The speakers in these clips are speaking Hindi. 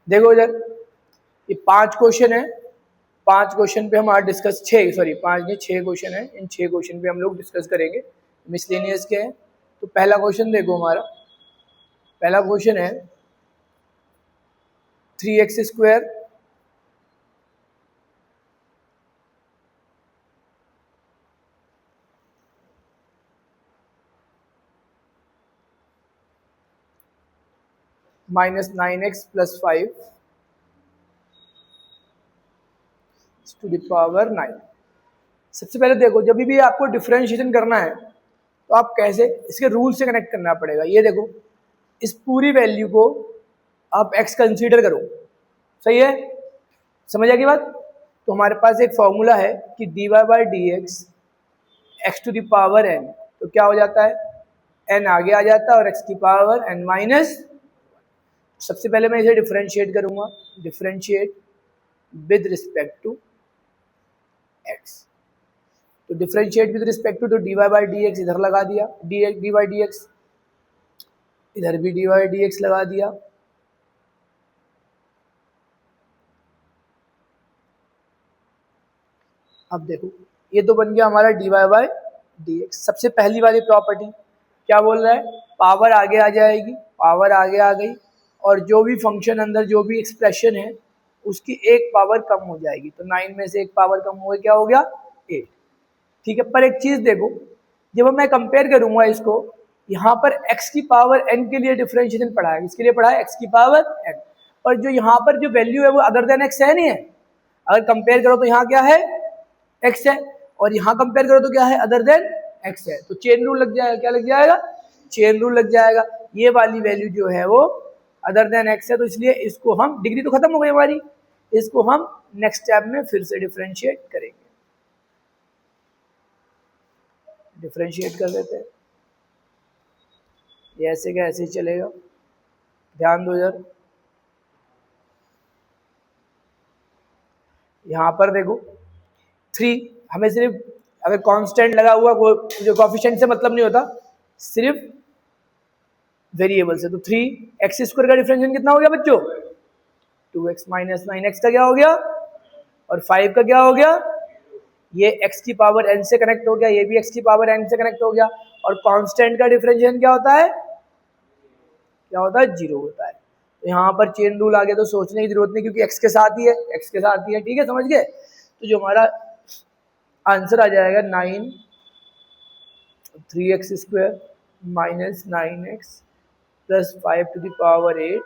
देखो इधर ये 5 क्वेश्चन है, 5 क्वेश्चन पे हम आज डिस्कस 5 नहीं 6 क्वेश्चन है, इन 6 क्वेश्चन पे हम लोग डिस्कस करेंगे मिसलेनियस के हैं। तो पहला क्वेश्चन देखो, हमारा पहला क्वेश्चन है 3x² minus 9x plus 5 to the power 9। सबसे पहले देखो, जब भी आपको डिफरेंशिएशन करना है तो आप कैसे इसके रूल से कनेक्ट करना पड़ेगा। ये देखो, इस पूरी वैल्यू को आप x कंसीडर करो, सही है, समझ आ गई बात। तो हमारे पास एक फॉर्मूला है कि dy/dx x to the power n, तो क्या हो जाता है, n आगे आ जाता है और x की पावर n माइनस। सबसे पहले मैं इसे डिफरेंशिएट करूंगा, differentiate with respect to x। तो डिफरेंशिएट विद रिस्पेक्ट टू, तो dy/dx इधर लगा दिया, dy/dx इधर भी dy/dx लगा दिया। अब देखो, ये तो बन गया हमारा dy/dx। सबसे पहली वाली प्रॉपर्टी क्या बोल रहा है, पावर आगे आ जाएगी, पावर आगे आ गई, और जो भी फंक्शन अंदर जो भी एक्सप्रेशन है उसकी एक पावर कम हो जाएगी। तो 9 में से एक पावर कम हो गया, क्या हो गया, 8। ठीक है, पर एक चीज देखो, जब मैं कंपेयर करूंगा इसको, यहाँ पर x की पावर n के लिए डिफरेंशिएशन पढ़ा है, इसके लिए पढ़ा है x की पावर n, और जो यहाँ पर जो वैल्यू है वो अदर देन x है, नहीं है। अगर कंपेयर करो तो यहाँ क्या है, x है, और यहाँ कंपेयर करो तो क्या है, अदर देन x है। तो चेन रूल लग जाएगा, क्या लग जाएगा, चेन रूल लग जाएगा। ये वाली वैल्यू जो है वो अदर देन x है, तो इसलिए इसको हम, डिग्री तो खत्म हो गई हमारी, इसको हम नेक्स्ट स्टेप में फिर से डिफरेंशिएट करेंगे। डिफरेंशिएट कर देते हैं, ये ऐसे का ऐसे ही चलेगा, ध्यान दो इधर। यहाँ पर देखो 3, हमें सिर्फ अगर कांस्टेंट लगा हुआ जो कोएफिशिएंट से मतलब नहीं होता, सिर्फ वेरिएबल से। तो 3x² का डिफरेंशिएशन कितना हो गया बच्चों, 2x माइनस 9x का क्या हो गया, और 5 का क्या हो गया, ये x की पावर n से कनेक्ट हो गया, ये भी x की पावर n से कनेक्ट हो गया। और कांस्टेंट का डिफरेंशिएशन क्या होता है, क्या होता है, 0 होता है। तो यहाँ पर चेन रूल आ गया, तो सोचने की जरूरत नहीं, क्योंकि x के साथ ही है, x के साथ ही है, ठीक है, समझ गए। तो जो हमारा आंसर आ जाएगा 9 3x² minus 9x plus 5 to the power 8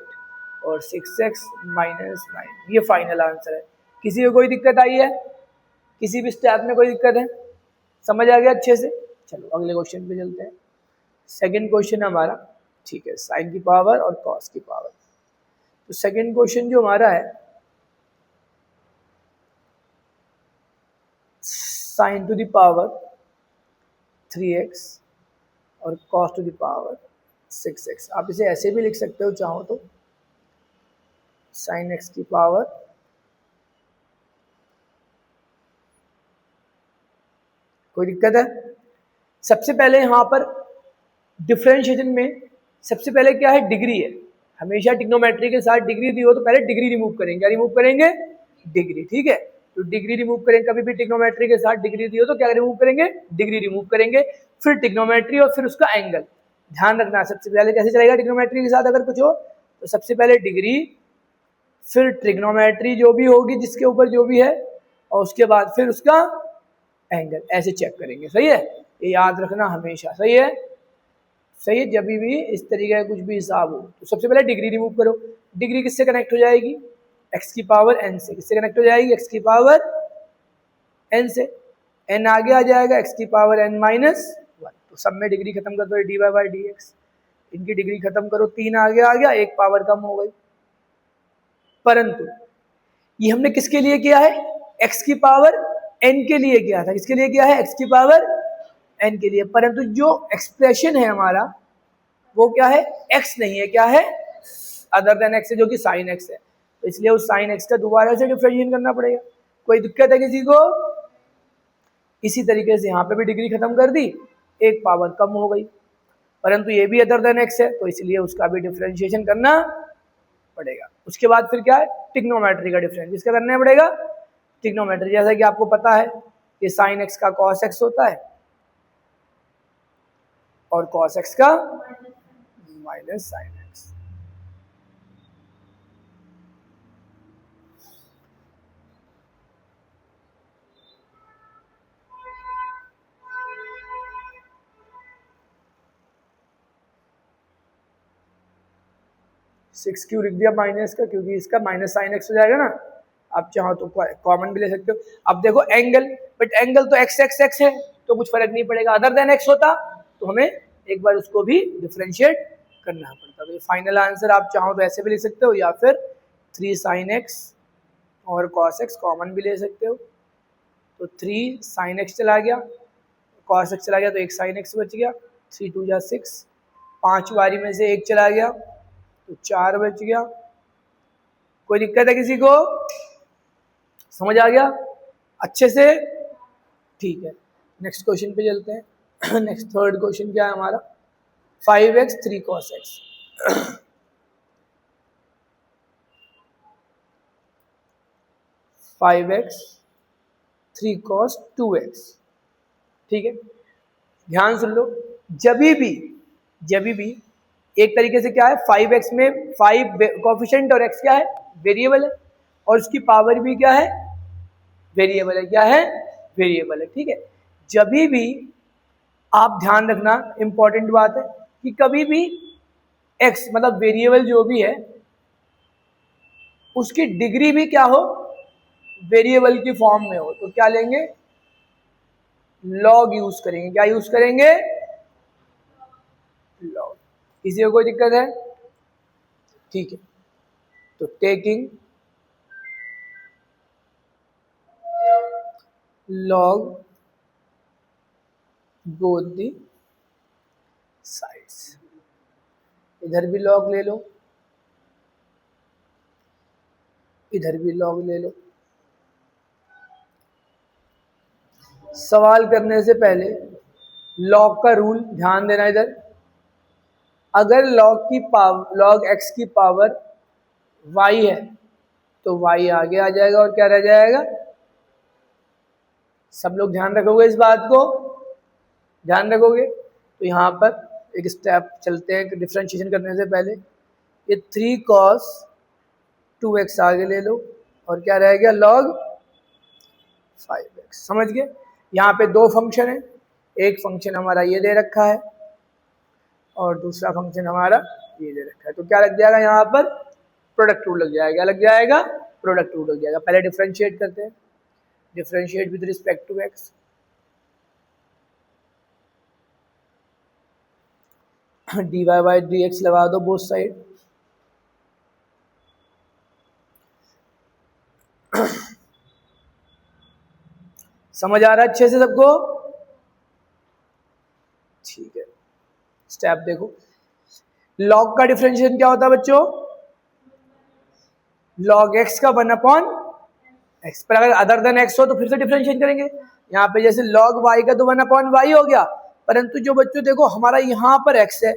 और 6x माइनस 9, ये फाइनल आंसर है। किसी को कोई दिक्कत आई है, किसी भी स्टेप में कोई दिक्कत है, समझ आ गया अच्छे से। चलो अगले क्वेश्चन पे चलते हैं। सेकंड क्वेश्चन हमारा, ठीक है, साइन की पावर और कॉस की पावर। तो सेकंड क्वेश्चन जो हमारा है, sign to the power 3x और cos two the power 6x। आप इसे ऐसे भी लिख सकते हो चाहो तो, साइन x की पावर कोई दिक्कत है। सबसे पहले यहाँ पर डिफरेंशिएशन में सबसे पहले क्या है, डिग्री है। हमेशा ट्रिग्नोमेट्री के साथ डिग्री दी हो तो पहले डिग्री रिमूव करेंगे, क्या रिमूव करेंगे, डिग्री, ठीक है। तो डिग्री रिमूव करेंगे, कभी भी ट्रिग्नोमेट्री के साथ डिग्री दी हो तो क्या रिमूव करेंगे, डिग्री रिमूव करेंगे, फिर ट्रिग्नोमेट्री और फिर उसका एंगल। ध्यान रखना, सबसे पहले कैसे चलेगा ट्रिग्नोमेट्री के साथ अगर कुछ हो तो सबसे पहले डिग्री, फिर ट्रिग्नोमेट्री जो भी होगी जिसके ऊपर जो भी है, और उसके बाद फिर उसका एंगल, ऐसे चेक करेंगे, सही है, ये याद रखना हमेशा, सही है, सही है। जब भी इस तरीके का कुछ भी हिसाब हो तो सबसे पहले डिग्री रिमूव करो। डिग्री किससे कनेक्ट हो जाएगी, x की पावर n से। किससे कनेक्ट हो जाएगी, x की पावर n से। n आगे आ जाएगा, x की पावर n माइनस 1। तो सब में डिग्री खत्म कर दो, dy/dx, इनकी डिग्री खत्म करो, 3 आगे आ गया, एक पावर कम हो गई। परंतु ये हमने किसके लिए किया है, x की पावर n के लिए किया था। किसके लिए किया है, x की पावर n के लिए। परंतु जो एक्सप्रेशन है हमारा वो क्या है, x नहीं है, क्या है, अदर देन x है, जो कि साइन x है। तो इसलिए उस साइन x का दोबारा से डिफरेंशिएट करना पड़ेगा। कोई दिक्कत है किसी को, इसी तरीके से यहाँ पे भी डिग्री खत्म कर दी, एक पावर कम हो गई, परंतु ये भी अदर देन x है, तो इसलिए उसका भी डिफरेंशिएशन करना पड़ेगा। उसके बाद फिर क्या है, ट्रिग्नोमेट्री का डिफरेंस, इसका करना पड़ेगा ट्रिग्नोमेट्री। जैसा कि आपको पता है कि साइन एक्स का कॉस एक्स होता है और कॉस एक्स का माइनस साइन एक्स। सिक्स क्यों लिख दिया माइनस का, क्योंकि इसका माइनस साइन एक्स हो जाएगा ना। आप चाहो तो कॉमन भी ले सकते हो। अब देखो एंगल, बट एंगल तो एक्स एक्स एक्स है तो कुछ फर्क नहीं पड़ेगा। अदर देन एक्स होता तो हमें एक बार उसको भी डिफ्रेंशिएट करना पड़ता। तो फाइनल आंसर आप चाहो तो ऐसे भी लिख सकते हो, या फिर 3 साइन एक्स और कॉस एक्स कॉमन भी ले सकते हो। तो 3 साइन एक्स चला गया, कॉस एक्स चला गया तो एक साइन एक्स बच गया, 3 2 जा 6, 5 बारी में से एक चला गया तो 4 बच गया। कोई दिक्कत है किसी को? समझ आ गया अच्छे से? ठीक है, नेक्स्ट क्वेश्चन पे चलते हैं। नेक्स्ट थर्ड क्वेश्चन क्या है हमारा, 5x 3 cos x। 5x 3 cos 2x। ठीक है, ध्यान सुन लो। जब भी एक तरीके से क्या है, 5x में 5 कोफिशिएंट और x क्या है, वेरिएबल है, और उसकी पावर भी क्या है, वेरिएबल है। क्या है, वेरिएबल है। ठीक है, जब भी आप ध्यान रखना, इंपॉर्टेंट बात है कि कभी भी x मतलब वेरिएबल जो भी है उसकी डिग्री भी क्या हो, वेरिएबल की फॉर्म में हो, तो क्या लेंगे, लॉग यूज करेंगे। क्या यूज करेंगे, लॉग। किसी को कोई दिक्कत है? ठीक है, तो taking log both the sides। इधर भी log ले लो, इधर भी log ले लो। सवाल करने से पहले log का रूल ध्यान देना। इधर अगर log x की पावर y है तो y आगे आ जाएगा और क्या रह जाएगा। सब लोग ध्यान रखोगे, इस बात को ध्यान रखोगे। तो यहाँ पर एक स्टेप चलते हैं डिफरेंशिएशन करने से पहले। ये 3 cos 2x आगे ले लो और क्या रह गया, log 5x। समझ गए? यहाँ पे 2 फंक्शन है, एक फंक्शन हमारा ये दे रखा है और दूसरा फंक्शन हमारा ये दे रखा है। तो क्या लग जाएगा यहाँ पर, प्रोडक्ट रूल लग जाएगा। क्या लग जाएगा, प्रोडक्ट रूल लग जाएगा। पहले डिफरेंशिएट करते हैं, differentiate with respect to x। dy by dx लगा दो बोथ साइड। समझ आ रहा है अच्छे से सबको? ठीक है, स्टेप देखो। लॉग का डिफरेंशिएशन क्या होता है बच्चों, log x का 1/x। पर अगर अदर देन x हो तो फिर से डिफरेंशिएट करेंगे। यहाँ पे जैसे log y का तो 1/y हो गया, परंतु जो बच्चों देखो हमारा यहाँ पर x है,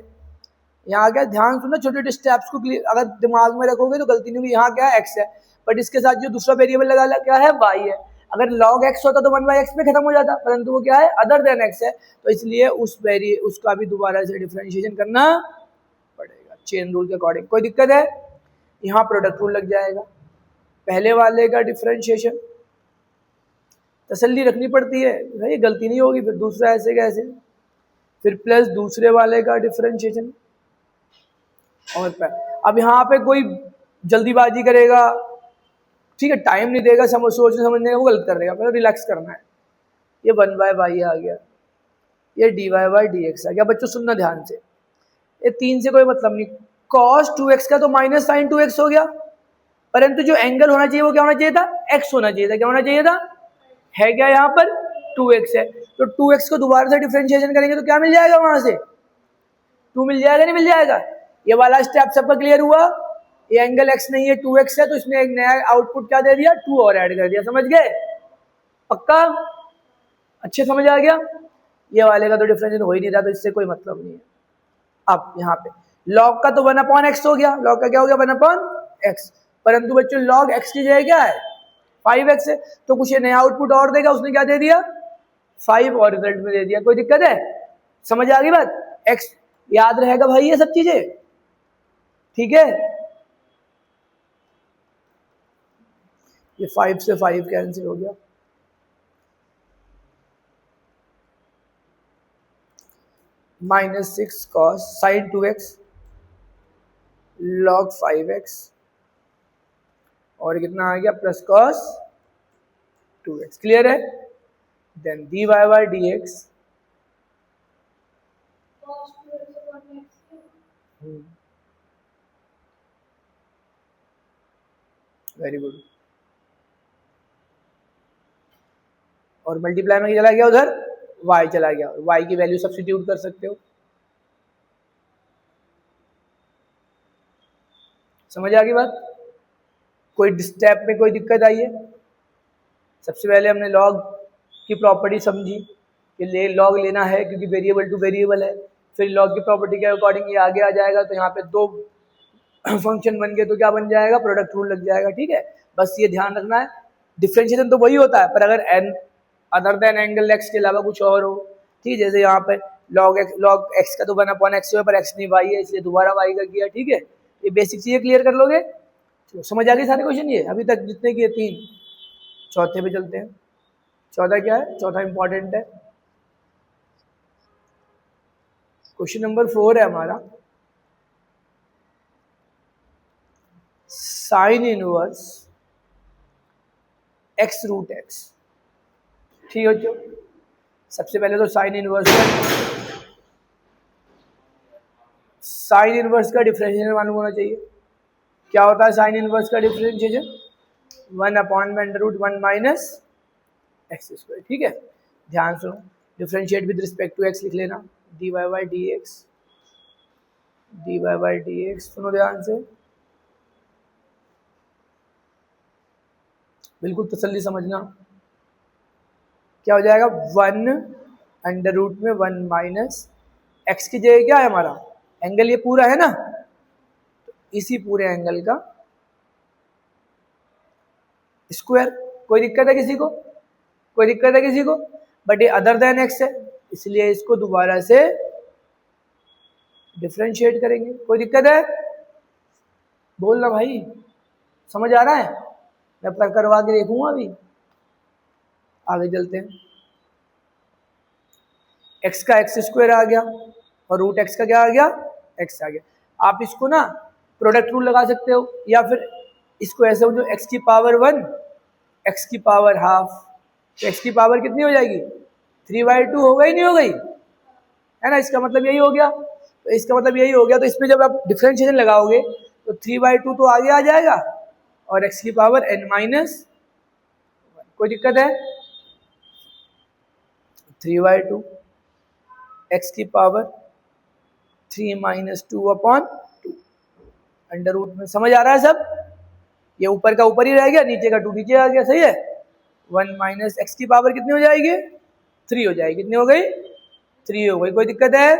यहाँ क्या, ध्यान सुनना, छोटे छोटे स्टेप्स को अगर दिमाग में रखोगे तो गलती नहीं होगी। यहाँ क्या है, x है, बट इसके साथ जो दूसरा वेरिएबल लगा क्या है, y है। अगर log x होता तो 1/x में खत्म हो जाता, परंतु वो क्या है, अदर देन x है, तो इसलिए उसका भी दोबारा से डिफरेंशिएशन करना पड़ेगा चेन रूल के अकॉर्डिंग। कोई दिक्कत है? यहाँ प्रोडक्ट रूल लग जाएगा। पहले वाले का डिफरेंशिएशन तसल्ली रखनी पड़ती है, ये गलती नहीं होगी, फिर दूसरा ऐसे कैसे, फिर प्लस दूसरे वाले का डिफरेंशिएशन। और अब यहाँ पे कोई जल्दीबाजी करेगा, ठीक है, टाइम नहीं देगा सोचने समझने का, वो गलत कर देगा। पहले रिलैक्स करना है। ये 1/y आ गया, ये dy बाई dx आ गया। बच्चों सुनना ध्यान से, ये 3 से कोई मतलब नहीं। cos 2x का तो माइनस साइन 2x हो गया, परंतु जो एंगल होना चाहिए वो क्या होना चाहिए था, x होना चाहिए था। क्या होना चाहिए था, है क्या, यहाँ पर 2x है, तो 2x को दोबारा से डिफरेंशिएशन करेंगे तो क्या मिल जाएगा, वहां से 2 मिल जाएगा, नहीं मिल जाएगा। ये वाला स्टेप सबका क्लियर हुआ? ये एंगल x नहीं है, 2x है, तो इसने एक नया आउटपुट क्या दे दिया, 2 और ऐड कर दिया। समझ गए? पक्का? अच्छे समझ आ गया? ये वाले का तो डिफरेंशिएशन हो ही नहीं रहा, तो इससे कोई मतलब नहीं है। अब यहाँ पे log का तो 1/x हो गया, log का क्या हो गया, 1/x एक्स, परंतु बच्चों log x की जगह क्या है 5x है, तो कुछ ये नया आउटपुट और देगा, उसने क्या दे दिया 5 और रिजल्ट में दे दिया। कोई दिक्कत है, समझ आ गई बात? x याद रहेगा भाई ये सब चीजें, ठीक है। ये 5 से 5 कैंसिल हो गया, -6 cos sin 2x log 5x और कितना आ गया प्लस cos 2x। क्लियर है? Then dy by dx very good, और मल्टीप्लाई में चला गया उधर y चला गया, y की वैल्यू सब्स्टिट्यूट कर सकते हो। समझ आ गई बात? कोई स्टेप में कोई दिक्कत आई है? सबसे पहले हमने लॉग की प्रॉपर्टी समझी कि लॉग लेना है क्योंकि वेरिएबल टू वेरिएबल है, फिर लॉग की प्रॉपर्टी के अकॉर्डिंग ये आगे आ जाएगा, तो यहाँ पे दो फंक्शन बन गए तो क्या बन जाएगा प्रोडक्ट रूल लग जाएगा, ठीक है। बस ये ध्यान रखना है, डिफरेंशिएशन तो वही होता है, पर अगर an other than angle X के अलावा कुछ और हो, ठीक है। जैसे यहाँ पे लॉग एक्स का तो 1/x है, पर एक्स नहीं वाई है, इसलिए दोबारा वाई का किया, ठीक है। ये बेसिक चीजें क्लियर कर लोगे, चलो समझ आ गई सारे क्वेश्चन ये अभी तक जितने किए 3। चौथे पे चलते हैं। चौथा क्या है? चौथा इंपॉर्टेंट है, क्वेश्चन नंबर 4 है हमारा, sine inverse X root X. ठीक है बच्चों, सबसे पहले तो साइन इनवर्स का डिफरेंशिएशन मालूम होना चाहिए। क्या होता है साइन इनवर्स का डिफरेंशिएशन? 1/√1 माइनस एक्स स्क्वायर, ठीक है। ध्यान सुनो, differentiate with respect to X लिख लेना, dy by dx। सुनो ध्यान से, बिल्कुल तसल्ली समझना। क्या हो जाएगा 1/√1 माइनस एक्स की जगह क्या है हमारा एंगल, ये पूरा है ना, तो इसी पूरे एंगल का स्क्वायर। कोई दिक्कत है किसी को? कोई दिक्कत है किसी को? बट ये अदर देन एक्स है, इसलिए इसको दोबारा से डिफरेंशिएट करेंगे। कोई दिक्कत है? बोलना भाई, समझ आ रहा है? मैं पर करवा के देखूंगा अभी। आगे चलते हैं, एक्स का एक्स स्क्वायर आ गया और रूट एक्स का क्या आ गया एक्स आ गया। आप इसको ना प्रोडक्ट रूल लगा सकते हो, या फिर इसको ऐसे हो जो एक्स की पावर 1 एक्स की पावर हाफ, तो एक्स की पावर कितनी हो जाएगी 3/2 हो गई, नहीं हो गई है ना। इसका मतलब यही हो गया, तो इसका मतलब यही हो गया, तो इसमें जब आप डिफरेंशिएशन लगाओगे तो 3/2 तो आगे आ जाएगा और एक्स की पावर n-1। कोई दिक्कत है? 3/2 एक्स की पावर 3 - 2/2 अंडर रूट में। समझ आ रहा है सब? ये ऊपर का ऊपर ही रह गया, नीचे का 2 नीचे आ गया, सही है। 1 माइनस एक्स की पावर कितनी हो जाएगी 3 हो जाएगी। कितनी हो गई 3 हो गई। कोई दिक्कत है?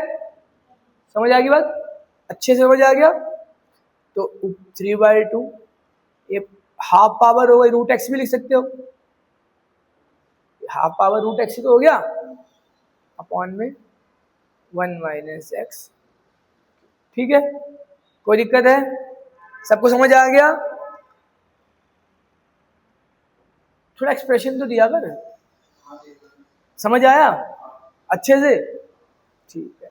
समझ आ गई बात? अच्छे से समझ आ गया? तो 3/2 ये हाफ पावर हो गई, रूट एक्स भी लिख सकते हो, हाफ पावर रूट एक्स तो हो गया अपॉन में 1 माइनस एक्स। ठीक है, कोई दिक्कत है? सबको समझ आ गया? थोड़ा एक्सप्रेशन तो दिया कर, समझ आया अच्छे से? ठीक है,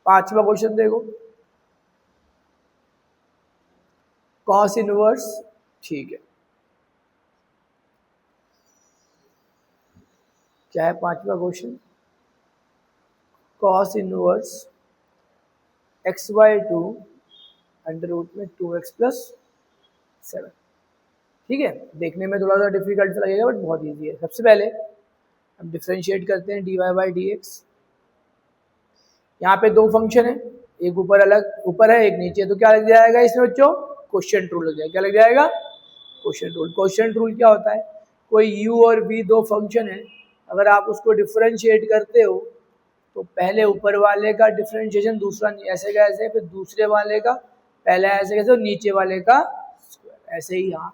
5वां क्वेश्चन देखो, कॉस इनवर्स। ठीक है, क्या है 5वां question? Cos inverse x/2 under root में 2x + 7। ठीक है, देखने में थोड़ा सा डिफिकल्ट लगेगा बट बहुत इजी है। सबसे पहले हम डिफरेंशिएट करते हैं dy/dx। यहाँ पे दो फंक्शन है, एक ऊपर अलग ऊपर है, एक नीचे, तो क्या लग जाएगा इसमें बच्चों क्वोशिएंट रूल लग जाएगा। क्या लग जाएगा क्वोशिएंट रूल। क्वोशिएंट रूल क्या होता है? कोई u और v दो फंक्शन है, अगर आप उसको डिफरेंशिएट करते हो तो पहले ऊपर वाले का डिफरेंशिएशन दूसरा ऐसे का ऐसे, फिर दूसरे वाले का पहले ऐसे कैसे और नीचे वाले का ऐसे ही यहाँ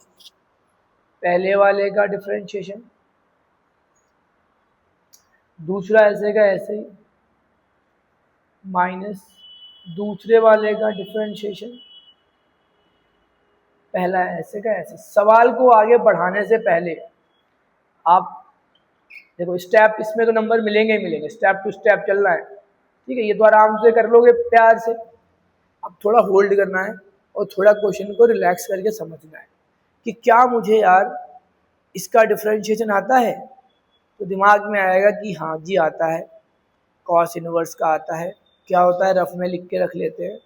पहले वाले का डिफरेंशिएशन, दूसरा ऐसे का ऐसे ही, माइनस दूसरे वाले का डिफरेंशिएशन, पहला ऐसे का ऐसे। सवाल को आगे बढ़ाने से पहले आप देखो स्टेप, इसमें तो नंबर मिलेंगे ही मिलेंगे, स्टेप टू स्टेप चलना है, ठीक है। ये तो आराम से कर लोगे प्यार से। अब थोड़ा होल्ड करना है और थोड़ा क्वेश्चन को रिलैक्स करके समझना है कि क्या मुझे यार इसका डिफरेंशिएशन आता है। तो दिमाग में आएगा कि हाँ जी आता है, कॉस इनवर्स का आता है। क्या होता है रफ में लिख के रख लेते हैं।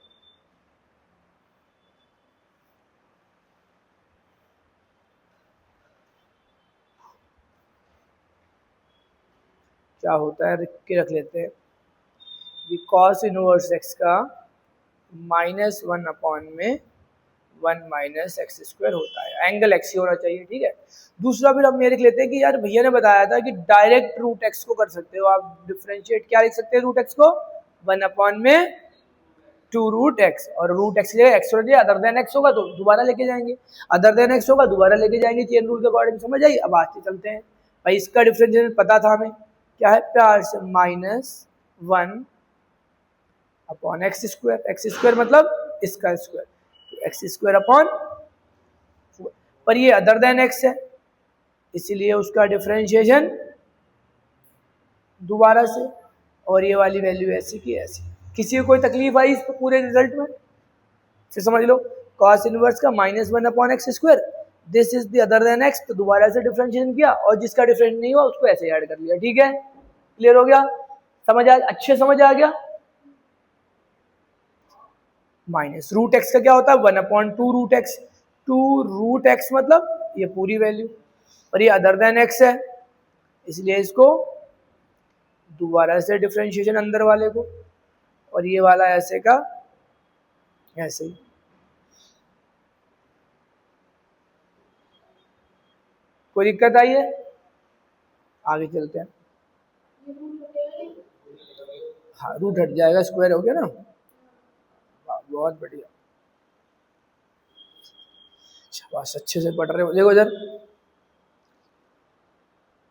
क्या होता है लिख के रख लेते हैं कि कॉस इनवर्स एक्स का -1 में 1 माइनस एक्स स्क्वायर होता है। एंगल एक्स ही होना चाहिए, ठीक है। दूसरा फिर हम ये लिख लेते हैं कि यार भैया ने बताया था कि डायरेक्ट रूट एक्स को कर सकते हो आप डिफरेंशिएट। क्या लिख सकते हैं रूट एक्स को? 1 में 2 रूट एक्स, और रूट एक्स लिए एक्स होना चाहिए, अदर देन एक्स होगा तो दोबारा लेके जाएंगे, अदर देन एक्स होगा दोबारा लेके जाएंगे, चेन रूल के अकॉर्डिंग। समझ आई? अब आगे चलते हैं भाई। इसका डिफरेंशिएशन पता था हमें, क्या है प्यार से -1 upon x square. X square मतलब इसका स्क्वायर, एक्स स्क्वायर अपॉन, पर ये अदर देन एक्स है इसीलिए उसका डिफरेंशिएशन दोबारा से, और ये वाली वैल्यू ऐसी की ऐसी। किसी को कोई तकलीफ आई इस पूरे रिजल्ट में? फिर समझ लो, cos इनवर्स का -1 upon x square, this is the other than x, तो दोबारा से डिफरेंशिएशन किया और जिसका डिफरेंस नहीं हुआ उसको ऐसे ऐड कर लिया। ठीक है, क्लियर हो गया? समझ आ, अच्छे समझ आ गया? माइनस रूट एक्स का क्या होता है 1/2 रूट एक्स। 2 रूट एक्स मतलब ये पूरी वैल्यू, और ये अदर देन एक्स है इसलिए इसको दोबारा से डिफरेंशिएशन अंदर वाले को, और ये वाला ऐसे का ऐसे ही। कोई दिक्कत आई है? आगे चलते हैं। हाँ रूट हट जाएगा, स्क्वायर हो गया ना। बहुत बढ़िया, बस अच्छे से पढ़ रहे हो। देखो इधर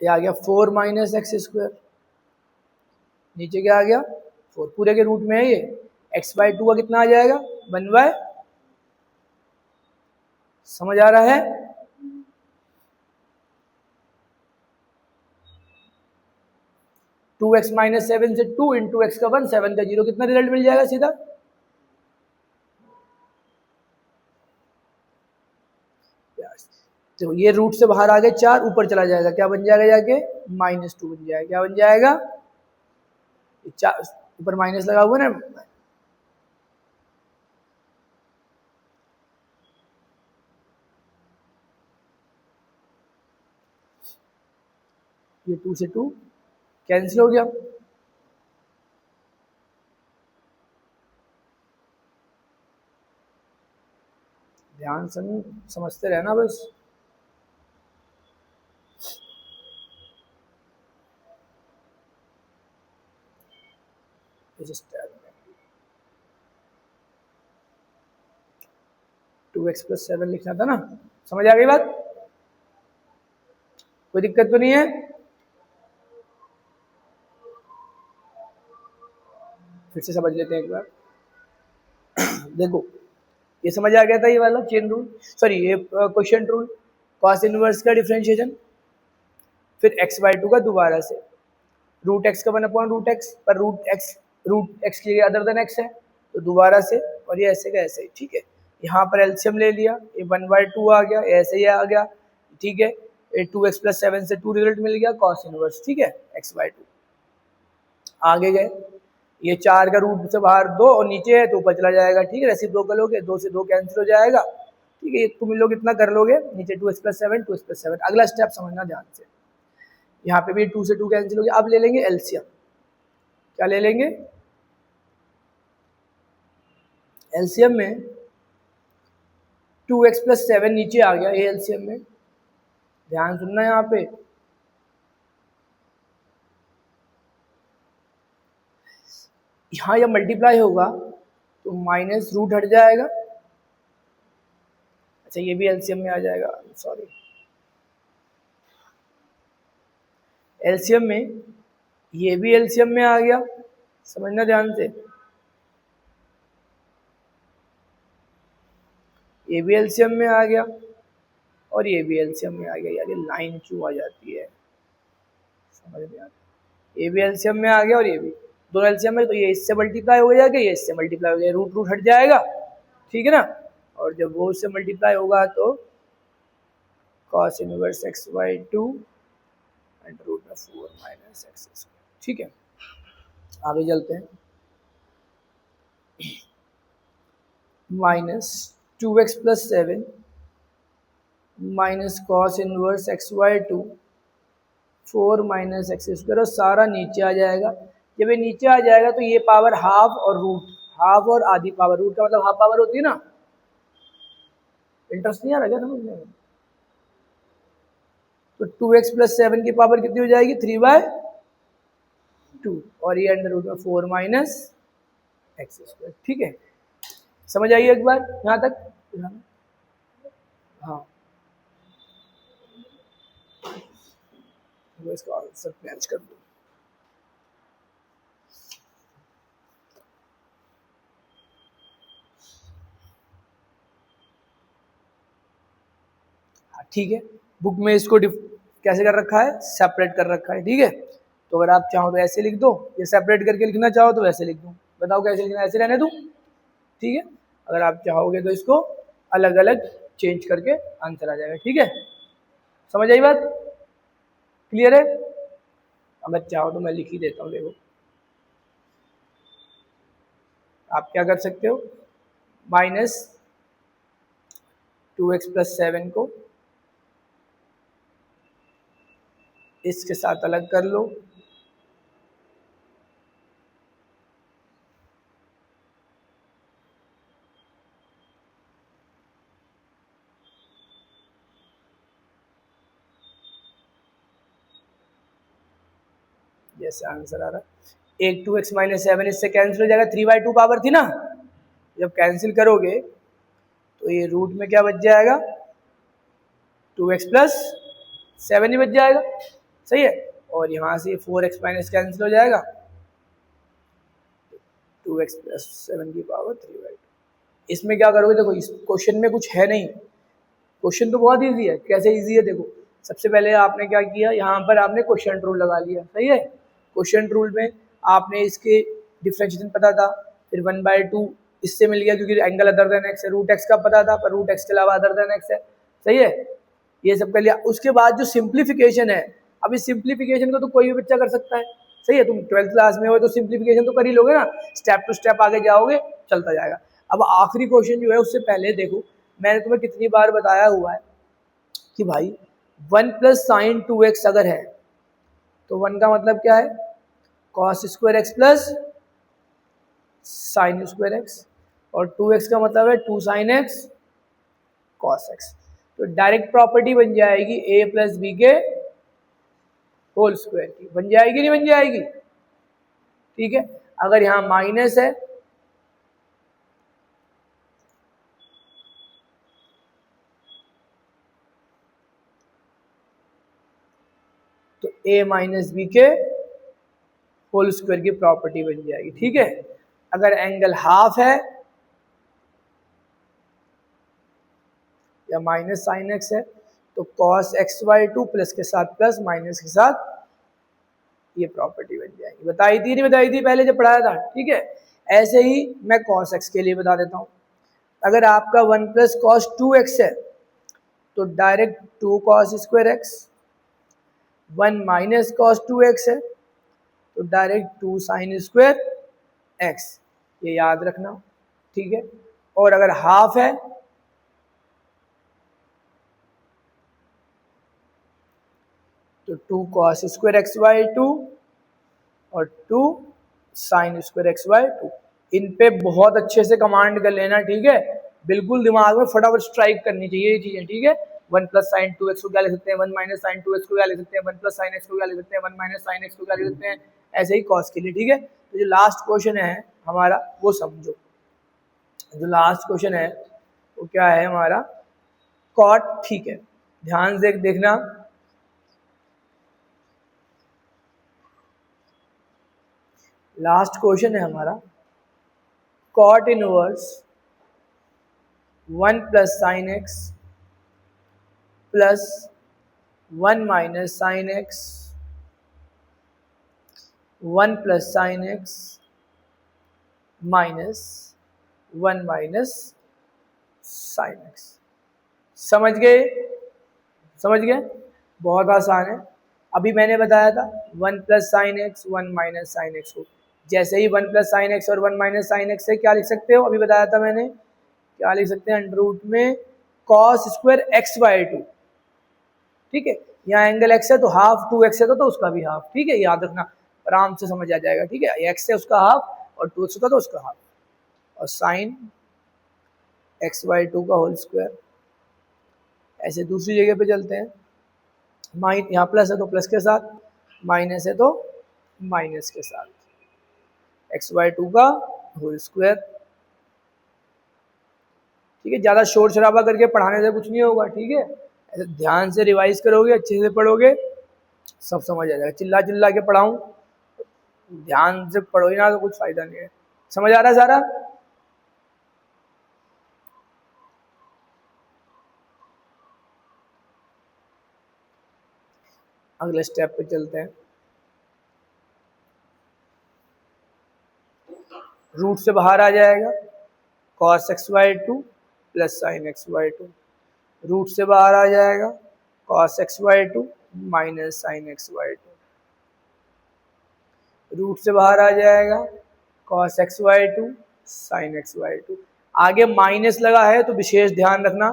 ये आ गया 4 माइनस एक्स स्क्वायर, नीचे क्या आ गया 4, पूरे के रूट में है ये। x/2 का कितना आ जाएगा 1/, समझ आ रहा है? टू एक्स माइनस 7 से 2 इंटू एक्स का 1, 7 का 0, कितना रिजल्ट मिल जाएगा सीधा? तो ये रूट से बाहर आ गए 4, ऊपर चला जाएगा, क्या बन जाएगा जाके -2 बन जाएगा। क्या बन जाएगा? 4 ऊपर माइनस लगा हुआ ना, ये 2 से 2 कैंसिल हो गया। ध्यान समझते रहना बस। इस स्टेप में 2x+7 लिखना था ना, समझ आ गई बात? कोई दिक्कत तो नहीं है? फिर से समझ लेते हैं एक बार। देखो ये समझ आ गया था, ये वाला चेन रूल, सॉरी ये क्वेश्चन रूल, कॉस इनवर्स का डिफरेंशिएशन, फिर x/2 का दोबारा से, रूट एक्स का 1/√x, पर रूट एक्स के लिए अदर देन एक्स है तो दोबारा से, और ये ऐसे का ऐसे ही। ठीक है, यहाँ पर एलसीएम ले लिया, ये 1/2 आ गया, ऐसे ही आ गया। ठीक है, ये 2x+7 से 2 रिजल्ट मिल गया कॉस इनवर्स। ठीक है, x/2 आगे गए, ये 4 का रूट से बाहर 2 और नीचे है तो ऊपर चला जाएगा। ठीक है, रेसिप्रोकल हो गया, 2 से 2 कैंसिल हो जाएगा। ठीक है, तुम लोग इतना कर लोगे, नीचे 2x+7 अगला स्टेप समझना ध्यान से। यहाँ पे भी 2 से 2 कैंसिल हो गया। अब ले लेंगे एलसीएम। क्या ले लेंगे? एलसीएम में 2x+7 नीचे आ गया, ये एलसीएम में ध्यान सुनना यहाँ पे। यहाँ जब मल्टीप्लाई होगा तो माइनस रूट हट जाएगा। अच्छा ये भी एलसीएम में आ जाएगा, सॉरी एलसीएम में, ये भी एलसीएम में आ गया, समझना ध्यान से, ये भी एलसीएम में आ गया और ये भी एलसीएम में आ गया। यार ये लाइन क्यों आ जाती है, समझ में आता, ये भी एलसीएम में आ गया और ये भी, दोनों एलसीएम में, तो ये इससे मल्टीप्लाई हो जाएगा, ये इससे मल्टीप्लाई हो जाएगा, रूट रूट हट जाएगा, ठीक है ना। और जब वो उससे मल्टीप्लाई होगा तो cos inverse X by two under root में 4 माइनस एक्स स्क्वायर, ठीक है। आगे चलते हैं, minus 2x plus 7 minus cos inverse X by to 4 minus X square, और सारा नीचे आ जाएगा। जब ये नीचे आ जाएगा तो ये पावर हाफ और रूट, हाफ और आधी पावर, रूट का मतलब हाफ पावर होती है ना, इंटरेस्ट नहीं आ रहा क्या समझने में। तो 2x प्लस 7 की पावर कितनी हो जाएगी, 3/2, और ये अंडर रूट में 4 माइनस एक्स स्क्वायर, ठीक है। समझ आइए एक बार यहाँ तक, हाँ वो इसका आंसर मैच कर दो। ठीक है, बुक में इसको कैसे कर रखा है, सेपरेट कर रखा है, ठीक है। तो अगर आप चाहो तो ऐसे लिख दो, ये सेपरेट करके लिखना चाहो तो वैसे लिख दो, बताओ कैसे लिखना, ऐसे रहने दूं, ठीक है। अगर आप चाहोगे तो इसको अलग अलग चेंज करके आंसर आ जाएगा, ठीक है। समझ आई बात, क्लियर है। अगर चाहो तो मैं लिख ही देता हूँ, देखो आप क्या कर सकते हो, माइनस 2x प्लस 7 को इसके साथ अलग कर लो, जैसे आंसर आ रहा है। एक 2x माइनस 7 इससे कैंसिल हो जाएगा, 3/2 पावर थी ना, जब कैंसिल करोगे तो ये रूट में क्या बच जाएगा, 2x प्लस 7 ही बच जाएगा, सही है। और यहाँ से 4x माइनस कैंसिल हो जाएगा, 2x प्लस 7 की पावर 3/2। इसमें क्या करोगे, देखो इस क्वेश्चन में कुछ है नहीं, क्वेश्चन तो बहुत इजी है। कैसे इजी है, देखो सबसे पहले आपने क्या किया, यहाँ पर आपने क्वेश्चन रूल लगा लिया, सही है। क्वेश्चन रूल में आपने इसके डिफरेंशिएशन पता था, फिर 1/2 इससे मिल गया क्योंकि एंगल अदर देन एक्स है, रूट एक्स का पता था पर रूट एक्स के अलावा अदर देन एक्स है, सही है। ये सब कर लिया, उसके बाद जो सिंप्लीफिकेशन है, अब इस सिंप्लीफिकेशन को तो कोई भी बच्चा कर सकता है, सही है। तुम 12th क्लास में हो तो सिंप्लीफिकेशन तो कर ही लोगे ना, स्टेप टू स्टेप आगे जाओगे, चलता जाएगा। अब आखिरी क्वेश्चन जो है उससे पहले देखो, मैंने तुम्हें कितनी बार बताया हुआ है कि भाई 1 प्लस साइन 2x अगर है तो 1 का मतलब क्या है, cos square x plus sign square x, और 2x का मतलब है 2 साइन एक्स कॉस एक्स। तो डायरेक्ट प्रॉपर्टी बन जाएगी a प्लस बी के होल स्क्वायर की, बन जाएगी नहीं बन जाएगी, ठीक है। अगर यहाँ माइनस है तो a माइनस बी के होल स्क्वायर की प्रॉपर्टी बन जाएगी, ठीक है। अगर एंगल हाफ है या माइनस साइन एक्स है तो cos x by two plus के साथ प्लस माइनस के साथ ये प्रॉपर्टी बन जाएगी। बताई थी नहीं बताई थी पहले जब पढ़ाया था, ठीक है। ऐसे ही मैं कॉस एक्स के लिए बता देता हूँ, अगर आपका 1 प्लस कॉस 2x है तो direct 2 cos square x, 1 minus cos 2x है तो डायरेक्ट 2 साइन स्क्वायर एक्स, ये याद रखना, ठीक है। और अगर हाफ है तो 2 cos square X by two और 2 sine square X by two. इन पे बहुत अच्छे से कमांड कर लेना, ठीक है। बिल्कुल दिमाग में फटाफट स्ट्राइक करनी चाहिए ये चीजें, ठीक है। 1 प्लस साइन 2x को क्या ले सकते हैं, 1 माइनस साइन 2x को क्या ले सकते हैं, 1 प्लस साइन एक्स को क्या ले सकते हैं, 1 माइनस साइन एक्स को क्या ले सकते हैं, ऐसे ही कॉस के लिए, ठीक है। तो जो लास्ट क्वेश्चन है हमारा वो समझो, जो लास्ट क्वेश्चन है वो क्या है हमारा, कॉट, ठीक है, ध्यान से देखना, लास्ट क्वेश्चन है हमारा, cot inverse 1 plus sine X plus 1 minus sine X 1 plus sine X minus 1 minus sine X. समझ गए? समझ गए? बहुत आसान है। अभी मैंने बताया था 1 plus sine X 1 minus sine x को, जैसे ही 1 प्लस साइन एक्स और 1 माइनस साइन एक्स से क्या लिख सकते हो, अभी बताया था मैंने, क्या लिख सकते हैं, अंडर रूट में कॉस स्क्वायर एक्स बाई 2, ठीक है, यहाँ एंगल एक्स है तो हाफ 2x है तो उसका भी हाफ, ठीक है, याद रखना, आराम से समझ आ जाएगा, ठीक है, एक्स है उसका हाफ और 2x होता तो उसका हाफ, और साइन एक्स बाई 2 का होल स्क्वायर। ऐसे दूसरी जगह पे चलते हैं, माइन यहाँ प्लस है तो प्लस के साथ, माइनस है तो माइनस के साथ, एक्स बाई 2 का होल स्क्वायर, ठीक है। ज़्यादा शोर शराबा करके पढ़ाने से कुछ नहीं होगा, ठीक है, ऐसे ध्यान से रिवाइज करोगे, अच्छे से पढ़ोगे, सब समझ आ जाएगा। चिल्ला चिल्ला के पढ़ाऊँ, ध्यान से पढ़ोगे ना तो कुछ फायदा नहीं है। समझ आ रहा है सारा? अगले स्टेप पे चलते हैं। रूट से बाहर आ जाएगा cos x by 2 plus sine X by 2, root से बाहर आ जाएगा cos x by 2 minus sine X by 2, root से बाहर आ जाएगा cos x by 2 sine X by 2। आगे माइनस लगा है तो विशेष ध्यान रखना,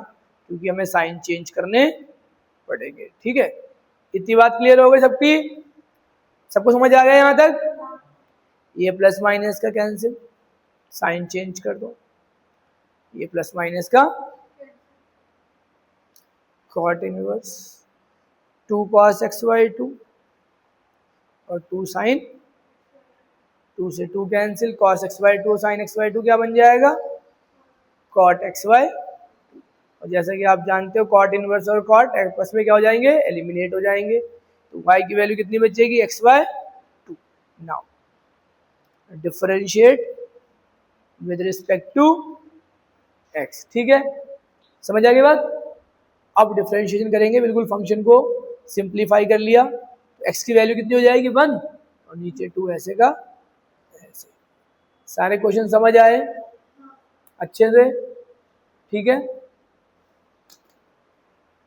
क्योंकि हमें साइन चेंज करने पड़ेंगे, ठीक है। इतनी बात क्लियर हो गई सबकी? सबको समझ आ गया यहाँ तक? ये प्लस माइनस का कैंसिल, साइन चेंज कर दो, ये प्लस माइनस का cot inverse 2 cos x by 2 और 2 साइन, 2 से 2 cancel, cos x by 2 sine x by 2 क्या बन जाएगा, cot x बाई 2। और जैसा कि आप जानते हो कॉट इनवर्स और कॉट आपस में क्या हो जाएंगे, एलिमिनेट हो जाएंगे, तो y की वैल्यू कितनी बचेगी, x by 2। Now differentiate with respect to x, ठीक है, समझ आ गई बात? अब डिफरेंशिएशन करेंगे, बिल्कुल फंक्शन को सिंप्लीफाई कर लिया, तो x की वैल्यू कितनी हो जाएगी, 1, और नीचे 2 ऐसे का ऐसे। सारे क्वेश्चन समझ आए अच्छे से? ठीक है।